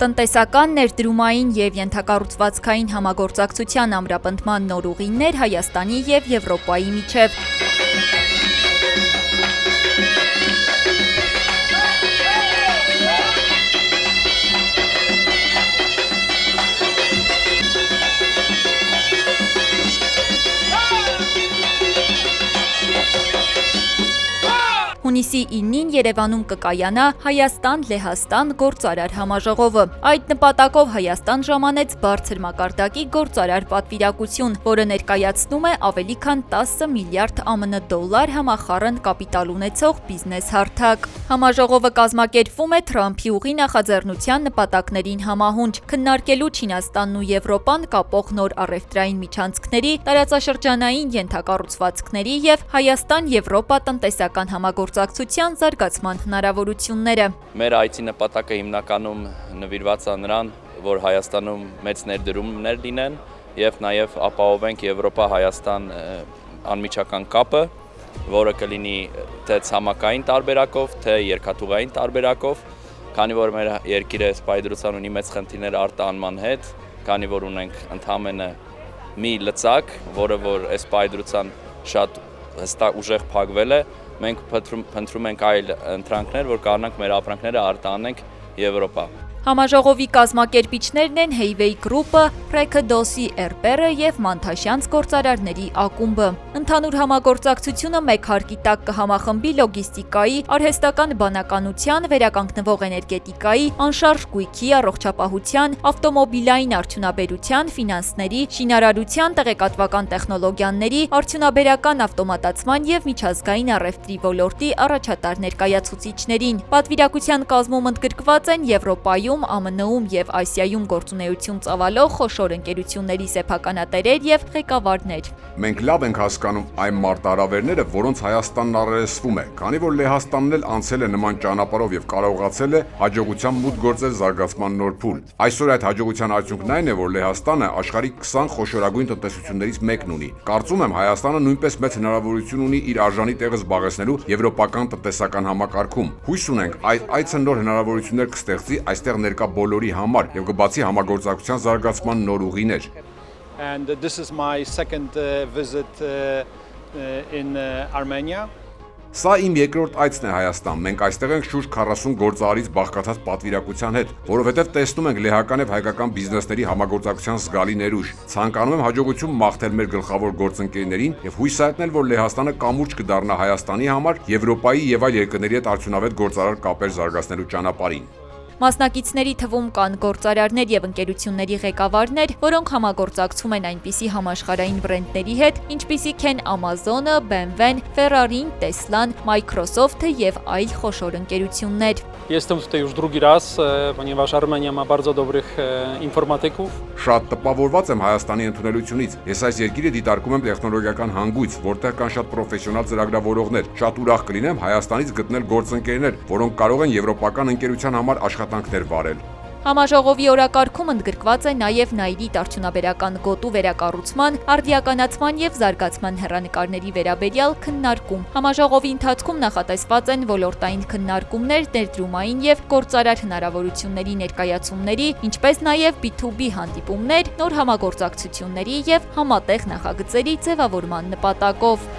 Տնտեսական, ներդրումային և ենթակառուցվածքային համագործակցության ամրապնդման նոր ուղիներ Հայաստանի և Եվրոպայի միջև։ Հունիսի 9-ին Երևանում կկայանա Հայաստան-Լեհաստան գործարար համաժողովը։ Այդ նպատակով Հայաստան ժամանեց բարձր մակարդակի գործարար պատվիրակություն, որը ներկայացնում է ավելի քան 10 միլիարդ ԱՄՆ դոլար համախառն կապիտալ ունեցող բիզնես հարթակ։ Համաժողովը կազմակերպվում է Թրամփի ուղի նախաձեռնության նպատակներին համահունչ՝ քննարկելու Չինաստանն ու Եվրոպան կապող նոր առևտրային միջանցքների, տարածաշրջանային ենթակառուցվածքների և Հայաստան-Եվրոպա տնտեսական համագործակցության զարգացման հնարավորությունները։ Մեր այցի նպատակը հիմնականում նվիրված է նրան, որ Հայաստանում մեծ ներդրումներ լինեն եւ նաեւ ապահովենք Եվրոպա-Հայաստան անմիջական կապը, որը կլինի թե ցամաքային տարբերակով, թե երկաթուղային տարբերակով, քանի որ մեր երկիրը սպայդրության ունի մեծ խնդիրներ արտահանման հետ, քանի որ ունենք ընդհանրապես մի լծակ, որը որ այս սպայդրության շատ հստակ ուժեղ փակվել է, մենք փնտրում ենք այլ ընտրանքներ, որ կարողանանք մեր ապրանքները արտահանենք Եվրոպա։ Համաժողովի կազմակերպիչներն են Հեյվեյ գրուպը, Պրեքդոսի Էրպերը և Մանթաշյանց գործարարների ակումբը։ Ընդհանուր համագործակցությունը մեկ հարկի տակ կհամախմբի լոգիստիկայի, արհեստական բանականության, վերականգնվող էներգետիկայի, անշարժ գույքի, առողջապահության, ավտոմոբիլային արդյունաբերության, ֆինանսների, շինարարության, տեղեկատվական տեխնոլոգիաների, արդյունաբերական ավտոմատացման և միջազգային առևտրի ոլորտի առաջատար ներկայացուցիչներին։ Պատվիրակության կազմում ընդգրկված են Եվրոպայում, ԱՄՆ-ում և Ասիայում գործունեություն ծավալող խոշոր ընկերությունների սեփականատերեր և ղեկավարներ։ Մենք լավ ենք հասկանում այն մարտահրավերները, որոնց Հայաստանն առերեսվում է, քանի որ Լեհաստանն էլ անցել է նման ճանապարհով և կարողացել է հաջողությամբ մուտք գործել զարգացման նոր փուլ։ Այսօր այդ հաջողության արդյունքն այն է, որ Լեհաստանը աշխարհի 20 խոշորագույն տնտեսություններից մեկն ունի։ Կարծում եմ Հայաստանը նույնպես մեծ հնարավորություն ունի իր արժանի տեղը զբաղեցնելու եվրոպական տնտեսական համակարգում։ Հույս ունենք այդ այցը նոր հնարավորություններ կստեղծի այստեղ ներկա բոլորի համար եւ կբացի համագործակցության զարգացման նոր ուղիներ։ And this is my second visit in Armenia. Սա իմ երկրորդ այցն է Հայաստան։ Մենք այստեղ ենք շուրջ 40 գործարարից բաղկացած պատվիրակության հետ, որովհետև տեսնում ենք լեհական եւ հայկական բիզնեսների համագործակցության զգալի ներուժ։ Ցանկանում եմ հաջողություն մաղթել մեր գլխավոր գործընկերներին եւ հույս հայտնել, որ Լեհաստանը կամուրջ կդառնա Հայաստանի համար Եվրոպայի եւ այլ երկրների հետ արդյունավետ գործարար կապեր զարգացնելու ճանապարհին։ Մասնակիցների թվում կան գործարարներ եւ ընկերությունների ղեկավարներ, որոնք համագործակցում են այնպիսի համաշխարհային բրենդների հետ, ինչպիսիք են Amazon-ը, BMW-ն, Ferrari-ն, Tesla-ն, Microsoft-ը եւ այլ խոշոր ընկերություններ։ Jestem tutaj już drugi raz, ponieważ Armenia ma bardzo dobrych informatyków. Շատ տպավորված եմ Հայաստանի ընդունելությունից։ Ես այս երկիրը դիտարկում եմ տեխնոլոգիական հանգույց, որտեղ կան շատ պրոֆեսիոնալ ծրագրավորողներ։ Շատ ուրախ կլինեմ Հայաստանից գտնել գործընկերներ, որոնք կարող են եվրոպական ընկերության համար աշխատանքներ վարել։ Համաժողովի օրակարգում ընդգրկված է նաև Նայրիտ արդյունաբերական գոտու վերակառուցման, արդիականացման և զարգացման հեռանկարների վերաբերյալ քննարկում։ Համաժողովի ընթացքում նախատեսված են ոլորտային քննարկումներ, ներդրումային և գործարար հնարավորությունների ներկայացումների, ինչպես նաև B2B հանդիպումներ, նոր համագործակցությունների և համատեղ նախագծերի ձևավորման նպատակով։